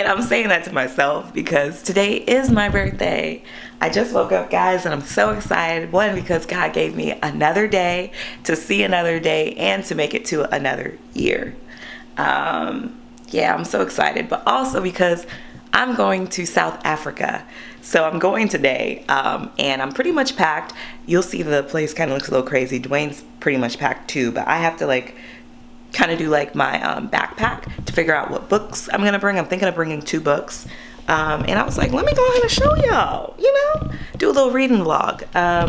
And I'm saying that to myself because today is my birthday. I just woke up, guys, and I'm so excited. One, because God gave me another day to see another day and to make it to another year. Yeah, I'm so excited. But also because I'm going to South Africa. So I'm going today, and I'm pretty much packed. You'll see the place kind of looks a little crazy. Dwayne's pretty much packed too, but I have to like kind of do like my backpack to figure out what books I'm gonna bring. I'm thinking of bringing 2 books. And I was like, let me go ahead and show y'all, you know, do a little reading vlog.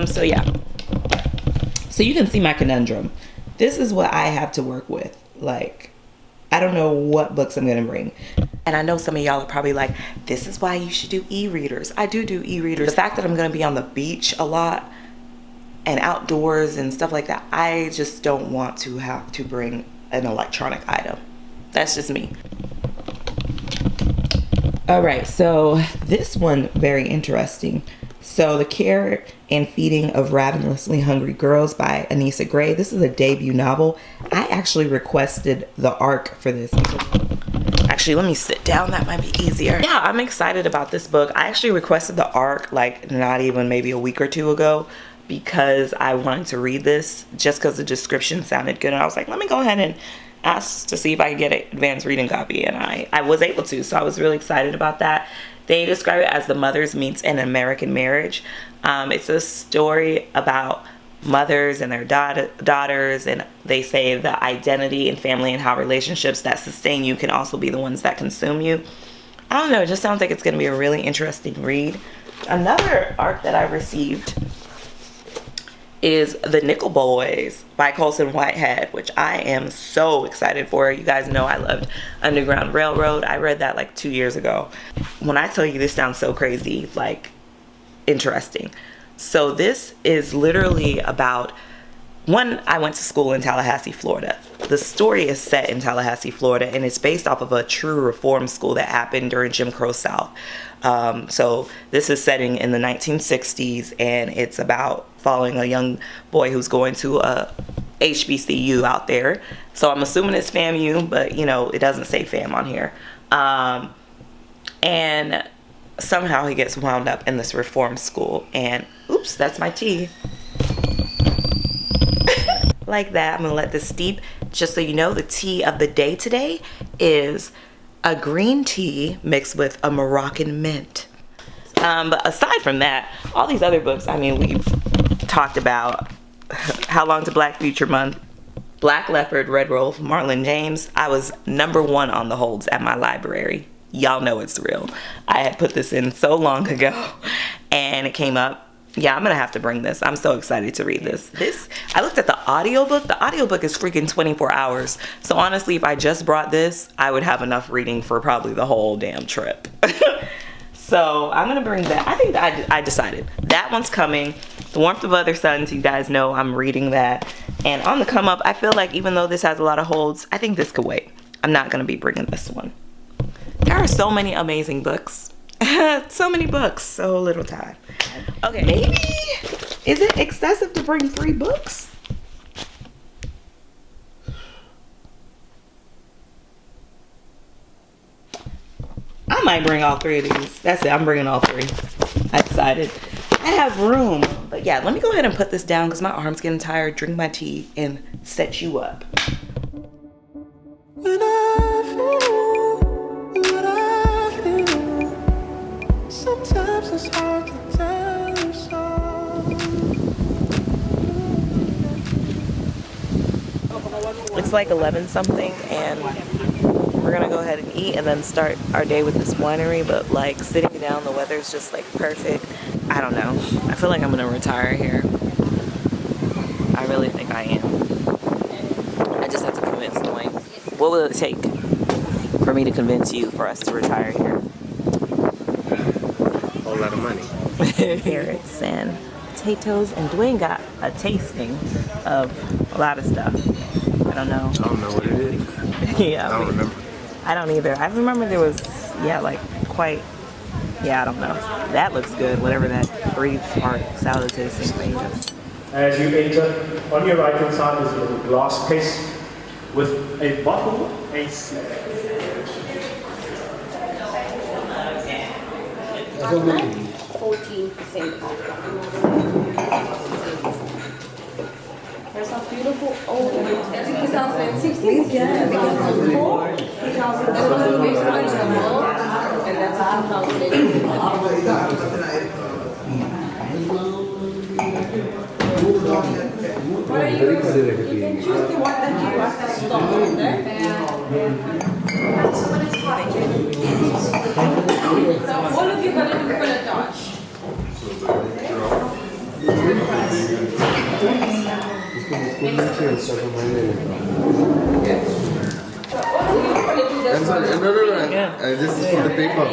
So yeah. So you can see my conundrum. This is what I have to work with. Like, I don't know what books I'm gonna bring. And I know some of y'all are probably like, this is why you should do e-readers. I do e-readers. The fact that I'm gonna be on the beach a lot and outdoors and stuff like that, I just don't want to have to bring an electronic item. That's just me. All right, so this one, very interesting. So The Care and Feeding of Ravenously Hungry Girls by Anissa Gray. This is a debut novel. I actually requested the ARC for this. Actually, let me sit down. That might be easier. Yeah, I'm excited about this book. I actually requested the ARC like not even maybe a week or 2 ago because I wanted to read this just because the description sounded good. And I was like, let me go ahead and ask to see if I could get an advanced reading copy. And I was able to, so I was really excited about that. They describe it as The Mothers Meets an American Marriage. It's a story about mothers and their daughters, and they say the identity and family and how relationships that sustain you can also be the ones that consume you. I don't know, it just sounds like it's going to be a really interesting read. Another ARC that I received is The Nickel Boys by Colson Whitehead, which I am so excited for. You guys know I loved Underground Railroad. I read that like 2 years ago. When I tell you this sounds so crazy, like interesting. So this is literally about, one, I went to school in Tallahassee, Florida. The story is set in Tallahassee, Florida, and it's based off of a true reform school that happened during Jim Crow South. So this is setting in the 1960s, and it's about following a young boy who's going to a HBCU out there. So I'm assuming it's FAMU, but you know, it doesn't say fam on here. And somehow he gets wound up in this reform school, and oops, that's my tea. Like that. I'm gonna let this steep. Just so you know, the tea of the day today is a green tea mixed with a Moroccan mint. But aside from that, all these other books, I mean, we've talked about How Long to Black Future Month, Black Leopard, Red Wolf, Marlon James. I was #1 on the holds at my library. Y'all know it's real. I had put this in so long ago and it came up. Yeah, I'm gonna have to bring this. I'm so excited to read this. I looked at the audiobook. The audiobook is freaking 24 hours. So honestly, if I just brought this, I would have enough reading for probably the whole damn trip. So I'm gonna bring that. I think that I decided. That one's coming. The Warmth of Other Suns, you guys know I'm reading that. And on the come up, I feel like even though this has a lot of holds, I think this could wait. I'm not gonna be bringing this one. There are so many amazing books. So many books, so little time. Okay, maybe, is it excessive to bring 3 books? I might bring all 3 of these. That's it, I'm bringing all 3. I decided. I have room. But yeah, let me go ahead and put this down because my arm's getting tired, drink my tea, and set you up. When I feel what I feel, sometimes it's hard to tell you so. It's like 11 something and we're gonna go ahead and eat and then start our day with this winery, but like sitting down, the weather's just like perfect. I don't know. I feel like I'm gonna retire here. I really think I am. I just have to convince Dwayne. What will it take for me to convince you for us to retire here? A whole lot of money. Carrots and potatoes, and Dwayne got a tasting of a lot of stuff. I don't know. I don't know what it is. Yeah. I don't remember. I don't either. I remember there was, yeah, like quite, yeah, I don't know. That looks good, whatever that 3-part salad tasting thing is. As you enter, on your right hand side is a little glass case with a bottle, 14% off. There's a beautiful old 2016, 2004, 2002, and that's a 2008. What are you? You can choose the one that you want to store there. So all of you are going to do color dodge. This is for the paper.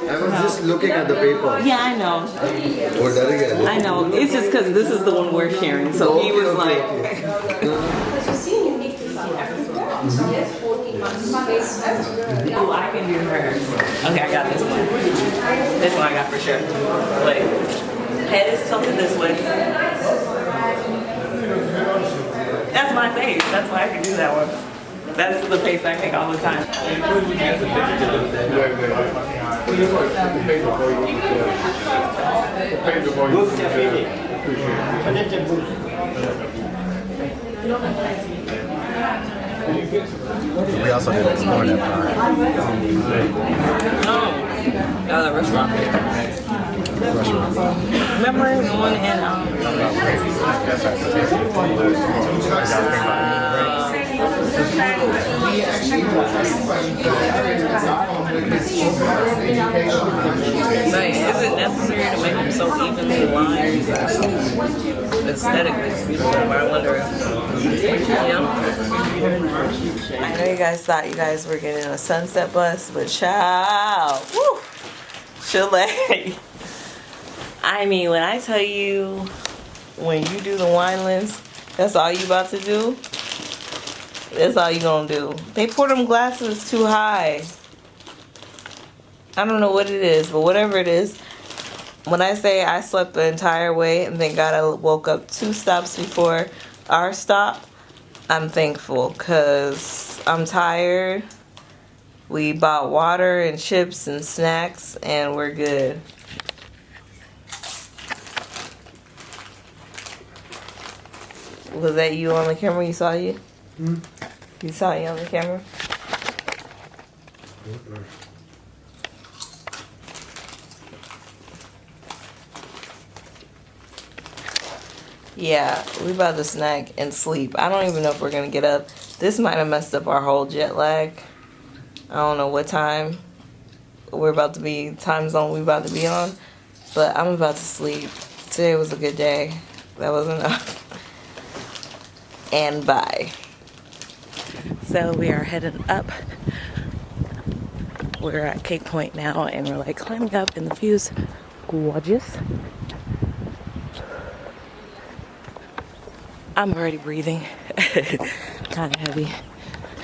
I was just looking at the paper. Yeah, I know. Or that again? I know. It's just because this is the one we're sharing. So he was like. Yes, 14 months. Oh, I can do hers. Okay, I got this one. This one I got for sure. Wait. Head is tilted this way. That's my face. That's why I can do that one. That's the face I make all the time. We also did explore that part. Oh, the restaurant. Remember the one in Nice. Is it necessary to make them so evenly lined? Aesthetically, it's beautiful, but I wonder if, I know you guys thought you guys were getting a sunset bus, but child, woo, Chile. I mean, when I tell you, when you do the wine list, that's all you about to do. That's all you gonna do. They pour them glasses too high. I don't know what it is, but whatever it is, when I say I slept the entire way and thank God I woke up 2 stops before our stop, I'm thankful because I'm tired. We bought water and chips and snacks and we're good. Was that you on the camera? You saw you? You saw you on the camera? Yeah, we about to snack and sleep. I don't even know if we're gonna get up. This might have messed up our whole jet lag. I don't know what time we're about to be, time zone we about to be on, but I'm about to sleep. Today was a good day. That was enough. And bye. So we are headed up. We're at Cape Point now and we're like climbing up and the view's gorgeous. I'm already breathing. Kind of heavy.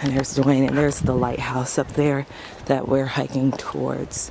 And there's Dwayne and there's the lighthouse up there that we're hiking towards.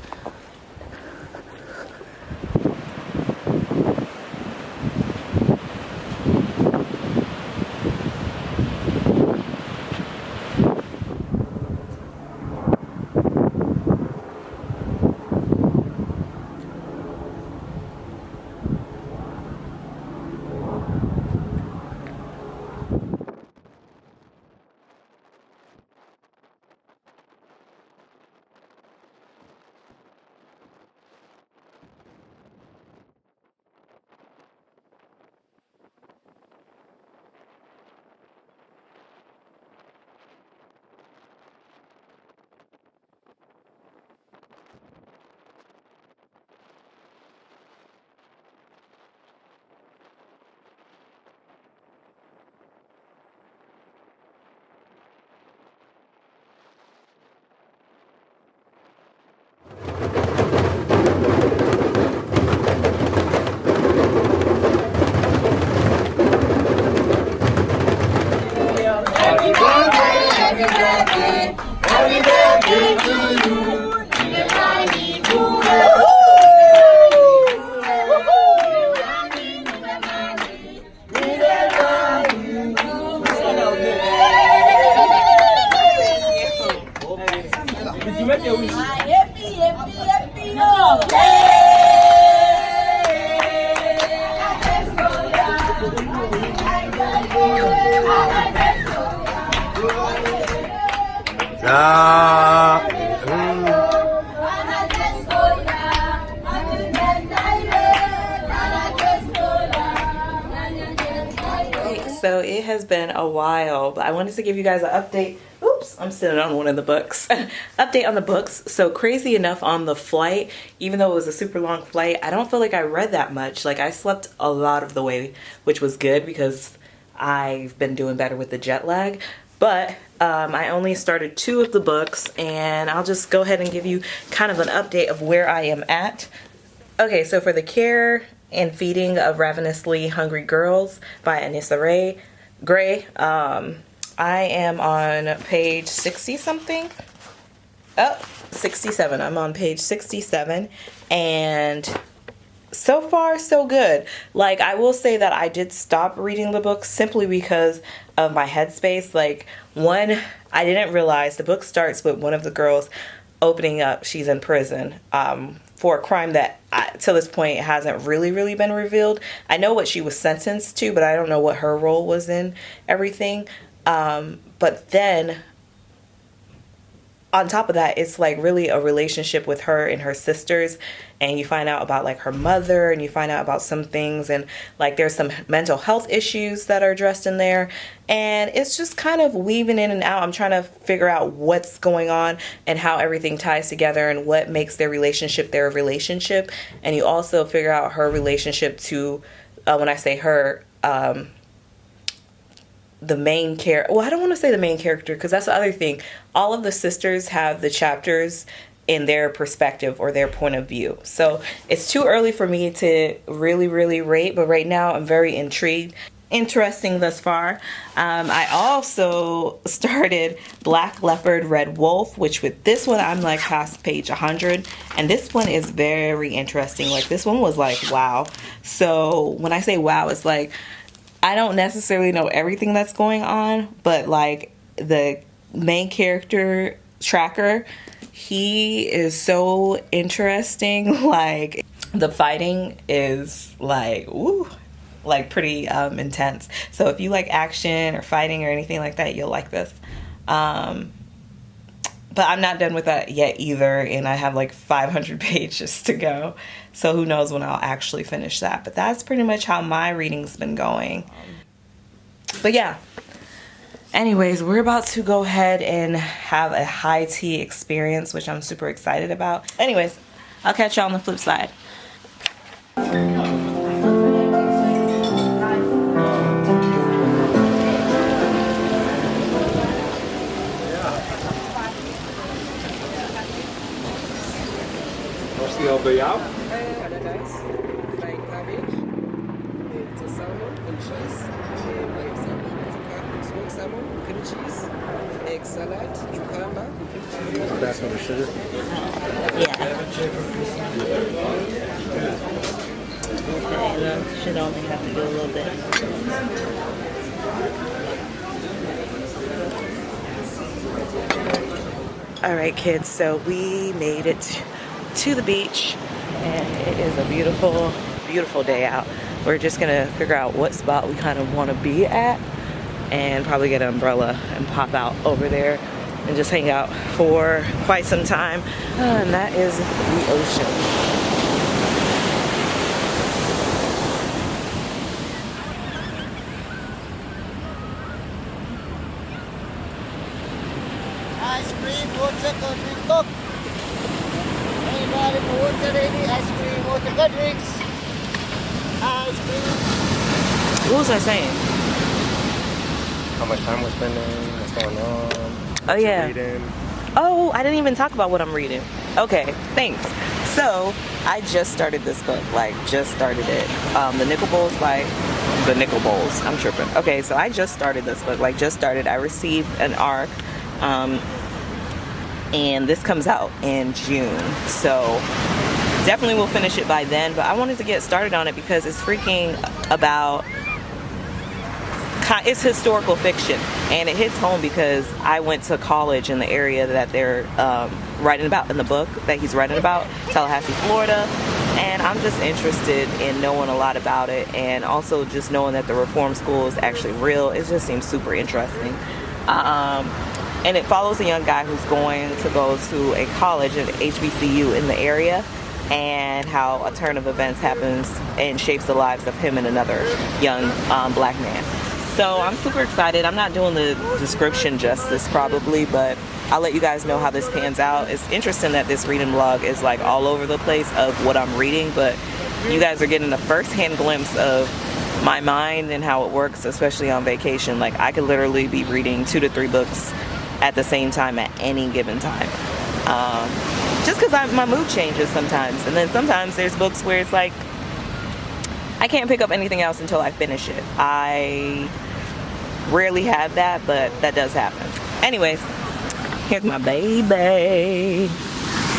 So it has been a while, but I wanted to give you guys an update. Oops, I'm sitting on one of the books. Update on the books. So crazy enough, on the flight, even though it was a super long flight, I don't feel like I read that much. Like, I slept a lot of the way, which was good because I've been doing better with the jet lag. But I only started 2 of the books, and I'll just go ahead and give you kind of an update of where I am at. Okay, so for the Care and Feeding of Ravenously Hungry Girls by Anissa Gray, I am on page 60 something. Oh, 67. I'm on page 67, and so far so good. Like, I will say that I did stop reading the book simply because of my headspace. Like, one, I didn't realize the book starts with one of the girls opening up. She's in prison for a crime that till this point hasn't really been revealed. I know what she was sentenced to, but I don't know what her role was in everything. But then on top of that, it's like really a relationship with her and her sisters, and you find out about like her mother, and you find out about some things, and like there's some mental health issues that are addressed in there, and it's just kind of weaving in and out. I'm trying to figure out what's going on and how everything ties together and what makes their relationship, and you also figure out her relationship to, when I say her, the main character. Well, I don't want to say the main character because that's the other thing. All of the sisters have the chapters in their perspective or their point of view. So it's too early for me to really rate, but right now I'm very intrigued. Interesting thus far. I also started Black Leopard, Red Wolf, which with this one I'm like past page 100, and this one is very interesting. Like, this one was like, wow. So when I say wow, it's like, I don't necessarily know everything that's going on, but like the main character, Tracker, he is so interesting. Like, the fighting is like, ooh, like pretty intense. So if you like action or fighting or anything like that, you'll like this. But I'm not done with that yet either, and I have like 500 pages to go. So who knows when I'll actually finish that. But that's pretty much how my reading's been going. But yeah. Anyways, we're about to go ahead and have a high tea experience, which I'm super excited about. Anyways, I'll catch y'all on the flip side. Bij jou? Paradise, fried cabbage, with salmon and cheese, live salmon, smoked salmon, cream cheese, egg salad, cucumber. That's for the sugar. Yeah. Should only have to do a little bit. All right, kids, so we made it to the beach, and it is a beautiful day out. We're just gonna figure out what spot we kind of want to be at and probably get an umbrella and pop out over there and just hang out for quite some time. And that is the ocean. Ice cream, water, cold drink, Coke. Anybody for water ready? Ice cream, water, cold drinks. Ice cream. What was I saying? How much time we're spending, what's going on. Oh yeah. Reading. Oh, I didn't even talk about what I'm reading. Okay, thanks. So, I just started this book, like just started it. The Nickel Bowls by The Nickel Bowls. I'm tripping. Okay, so I just started this book, like just started. I received an ARC, and this comes out in June. So, definitely will finish it by then, but I wanted to get started on it because it's freaking about it's historical fiction, and it hits home because I went to college in the area that they're writing about in the book that he's writing about, Tallahassee, Florida, and I'm just interested in knowing a lot about it, and also just knowing that the reform school is actually real. It just seems super interesting. And it follows a young guy who's going to go to a college at HBCU in the area, and how a turn of events happens and shapes the lives of him and another young black man. So I'm super excited. I'm not doing the description justice probably, but I'll let you guys know how this pans out. It's interesting that this reading vlog is like all over the place of what I'm reading, but you guys are getting a first-hand glimpse of my mind and how it works, especially on vacation. Like, I could literally be reading 2 to 3 books at the same time at any given time. Just because my mood changes sometimes, and then sometimes there's books where it's like I can't pick up anything else until I finish it. I rarely have that, but that does happen. Anyways, here's my baby.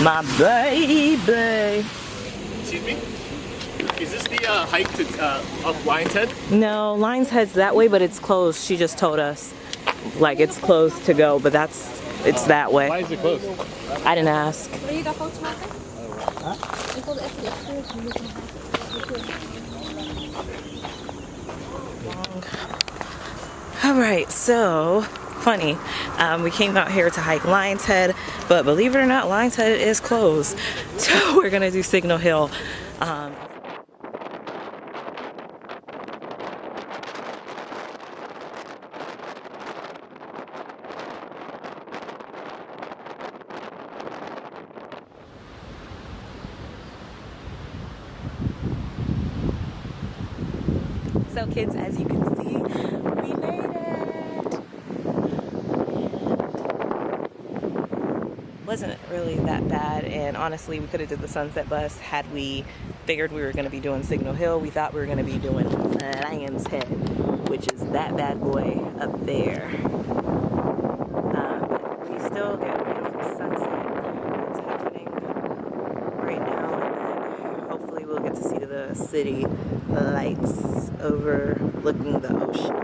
My baby. Excuse me? Is this the hike to up Lion's Head? No, Lion's Head's that way, but it's closed. She just told us. Like, it's closed to go, but it's that way. Why is it closed? I didn't ask. Wil je daar foto's maken? Ik wilde even All right, so funny. We came out here to hike Lion's Head, but believe it or not, Lion's Head is closed. So we're gonna do Signal Hill. So kids, as you can see, we made it. Wasn't really that bad, and honestly we could have did the sunset bus had we figured we were going to be doing Signal Hill. We thought we were going to be doing Lion's Head, which is that bad boy up there. But we still get a beautiful sunset that's happening right now, and then hopefully we'll get to see the city lights overlooking the ocean.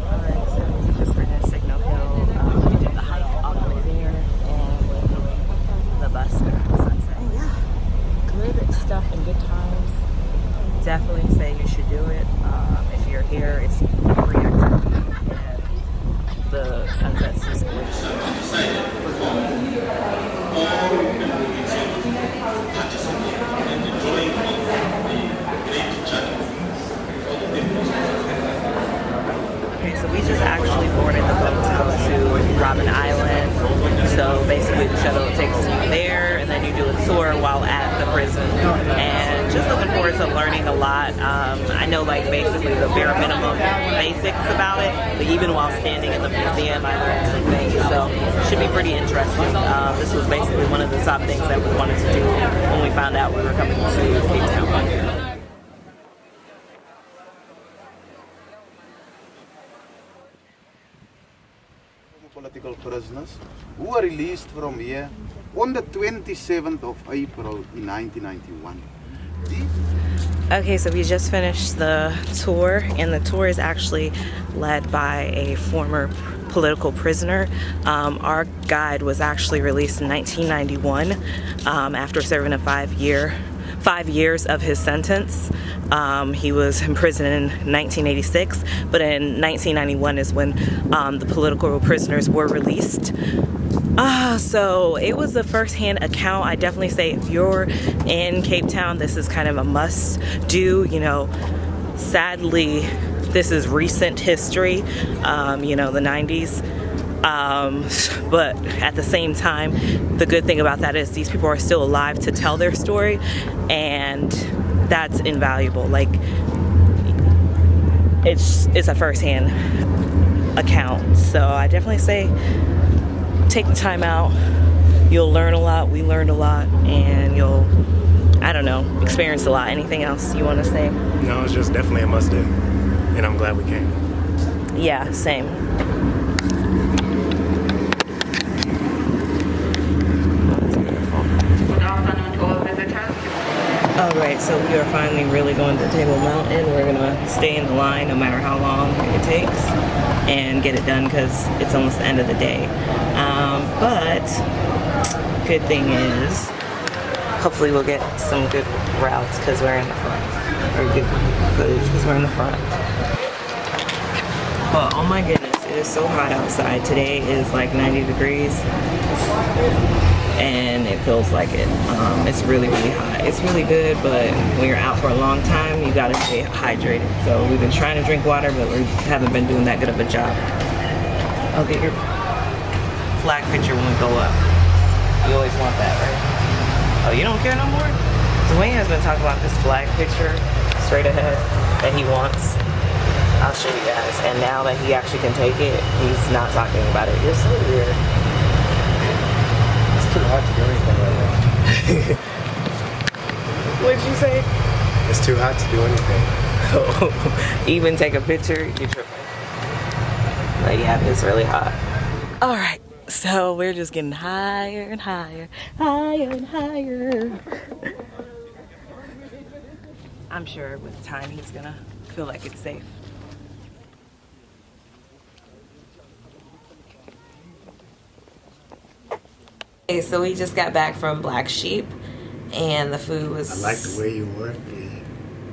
Alright, so we just finished Signal Hill. We did the hike all the way there, and we're doing the bus around sunset. Yeah, good stuff and good times. Definitely say you should do it. If you're here, it's free activity. The sunset's just gorgeous. Okay, so we just actually boarded the boat to Robben Island. So basically the shuttle takes you there, and then you do a tour while at the prison. And just looking forward to learning a lot. I know like basically the bare minimum basics about it, but even while standing in the museum I learned some things, so it should be pretty interesting. This was basically one of the top things that we wanted to do when we found out we were coming to Cape Town. Political prisoners who were released from here on the 27th of April in 1991. Okay, so we just finished the tour, and the tour is actually led by a former political prisoner. Our guide was actually released in 1991 after serving a 5 years of his sentence. He was in prison in 1986, but in 1991 is when the political prisoners were released. So it was a first-hand account. I definitely say if you're in Cape Town, this is kind of a must-do. You know, sadly, this is recent history, you know, the 90s. But at the same time, the good thing about that is these people are still alive to tell their story, and that's invaluable. Like, it's a first-hand account. So I definitely say take the time out. You'll learn a lot. We learned a lot, and you'll, I don't know, experience a lot. Anything else you want to say? No, it's just definitely a must do, and I'm glad we came. Yeah, same. Alright, so we are finally really going to Table Mountain. We're gonna stay in the line no matter how long it takes and get it done because it's almost the end of the day. But good thing is, hopefully we'll get some good routes because we're in the front. Or good footage because we're in the front. But oh my goodness, it is so hot outside. Today is like 90 degrees and it feels like it. It's really, really hot. It's really good, but when you're out for a long time, you gotta stay hydrated. So we've been trying to drink water, but we haven't been doing that good of a job. I'll get your flag picture when we go up. You always want that, right? Oh, you don't care no more? Dwayne has been talking about this flag picture straight ahead that he wants. I'll show you guys. And now that he actually can take it, he's not talking about it. You're so weird. It's too hot to do anything right now. What'd you say? It's too hot to do anything. Even take a picture, you're tripping. But yeah, it's really hot. Alright, so we're just getting higher and higher, higher and higher. I'm sure with time he's gonna feel like it's safe. Okay, so we just got back from Black Sheep and the food was... I like the way you work.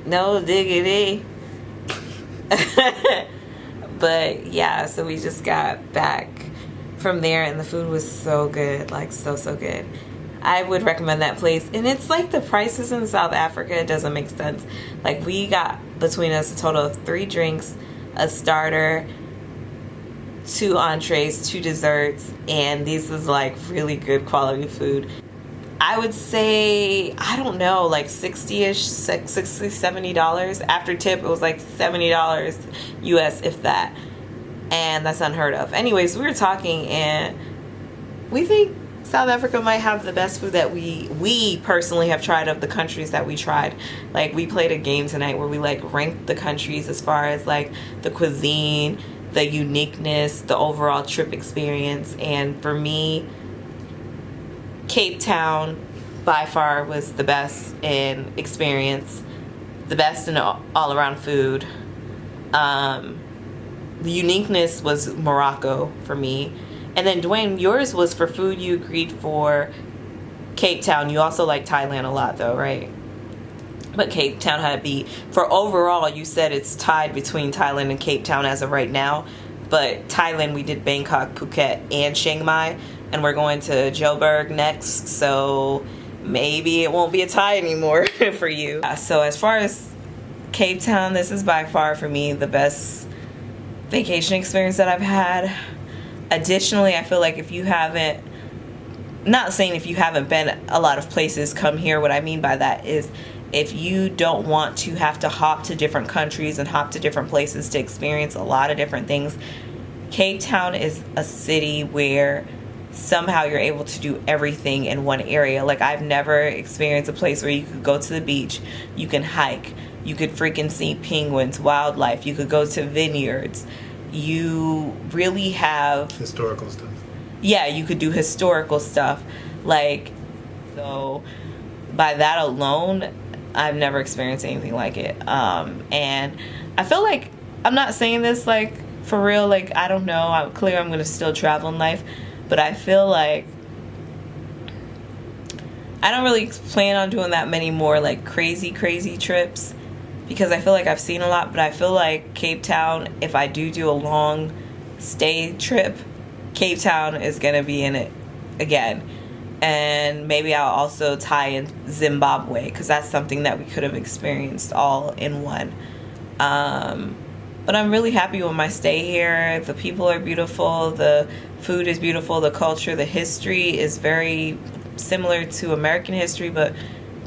No diggity. But yeah, so we just got back from there and the food was so good, like so good. I would recommend that place. And it's like the prices in South Africa, it doesn't make sense. Like we got between us a total of 3 drinks, a starter, 2 entrees, 2 desserts, and this is like really good quality food. I would say, I don't know, like 60-ish, $60, $70. After tip, it was like $70 US, if that. And that's unheard of. Anyways, we were talking and we think South Africa might have the best food that we personally have tried of the countries that we tried. Like we played a game tonight where we like ranked the countries as far as like the cuisine, the uniqueness, the overall trip experience. And for me, Cape Town by far was the best in experience, the best in all around food. The uniqueness was Morocco for me. And then Dwayne, yours was for food. You agreed for Cape Town. You also like Thailand a lot though, right? But Cape Town had to be, for overall, you said it's tied between Thailand and Cape Town as of right now. But Thailand, we did Bangkok, Phuket, and Chiang Mai. And we're going to Joburg next. So maybe it won't be a tie anymore for you. So as far as Cape Town, this is by far for me the best vacation experience that I've had. Additionally, I feel like if you haven't, not saying if you haven't been a lot of places, come here. What I mean by that is if you don't want to have to hop to different countries and hop to different places to experience a lot of different things, Cape Town is a city where somehow you're able to do everything in one area. Like I've never experienced a place where you could go to the beach, you can hike, you could freaking see penguins, wildlife, you could go to vineyards. You really have Historical stuff. Yeah, you could do historical stuff. Like, so by that alone, I've never experienced anything like it. And I feel like, I'm not saying this like for real, like I don't know, I'm clear I'm gonna still travel in life, but I feel like I don't really plan on doing that many more like crazy trips, because I feel like I've seen a lot. But I feel like Cape Town, if I do a long stay trip, Cape Town is gonna be in it again. And maybe I'll also tie in Zimbabwe, because that's something that we could have experienced all in one. But I'm really happy with my stay here. The people are beautiful, the food is beautiful, the culture, the history is very similar to American history, but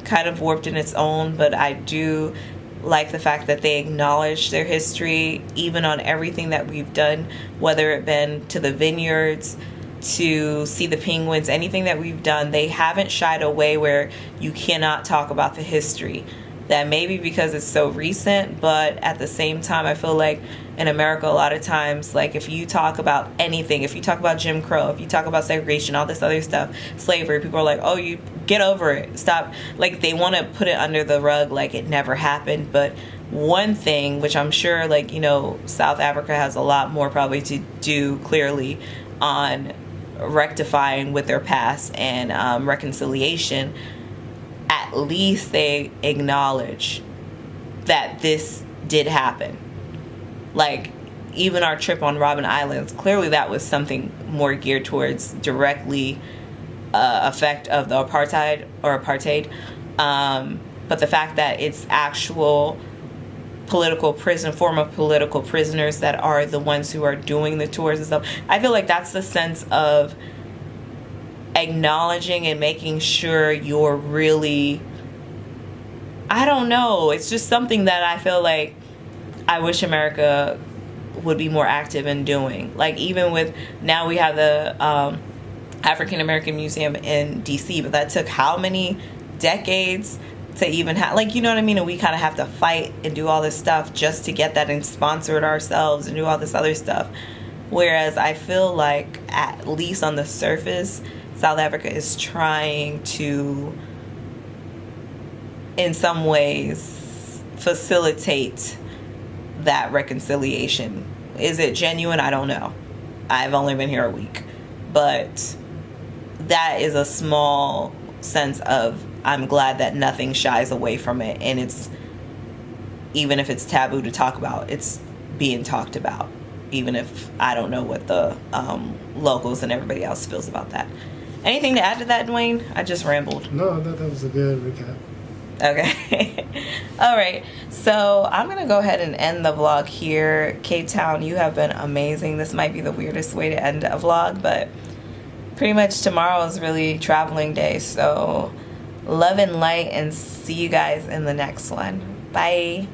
kind of warped in its own. But I do like the fact that they acknowledge their history, even on everything that we've done, whether it been to the vineyards, to see the penguins, anything that we've done, they haven't shied away where you cannot talk about the history. that maybe because it's so recent, but at the same time, I feel like in America, a lot of times, like if you talk about anything, if you talk about Jim Crow, if you talk about segregation, all this other stuff, slavery, people are like, oh, you get over it, stop. Like they want to put it under the rug like it never happened. But one thing, which I'm sure, like, you know, South Africa has a lot more probably to do clearly on rectifying with their past and reconciliation. At least they acknowledge that this did happen. Like, even our trip on Robben Island, clearly that was something more geared towards directly effect of the apartheid. But the fact that it's actual former political prisoners that are the ones who are doing the tours and stuff, I feel like that's the sense of acknowledging and making sure you're really, I don't know, it's just something that I feel like I wish America would be more active in doing. Like, even with, now we have the African American Museum in DC, but that took how many decades to even have, like, you know what I mean? And we kind of have to fight and do all this stuff just to get that and sponsor it ourselves and do all this other stuff. Whereas I feel like, at least on the surface, South Africa is trying to, in some ways, facilitate that reconciliation. Is it genuine? I don't know. I've only been here a week. But that is a small sense of, I'm glad that nothing shies away from it. And it's, even if it's taboo to talk about, it's being talked about. Even if I don't know what the locals and everybody else feels about that. Anything to add to that, Dwayne? I just rambled. No, that was a good recap. Okay. All right. So I'm going to go ahead and end the vlog here. Cape Town, you have been amazing. This might be the weirdest way to end a vlog, but pretty much tomorrow is really traveling day. So love and light, and see you guys in the next one. Bye.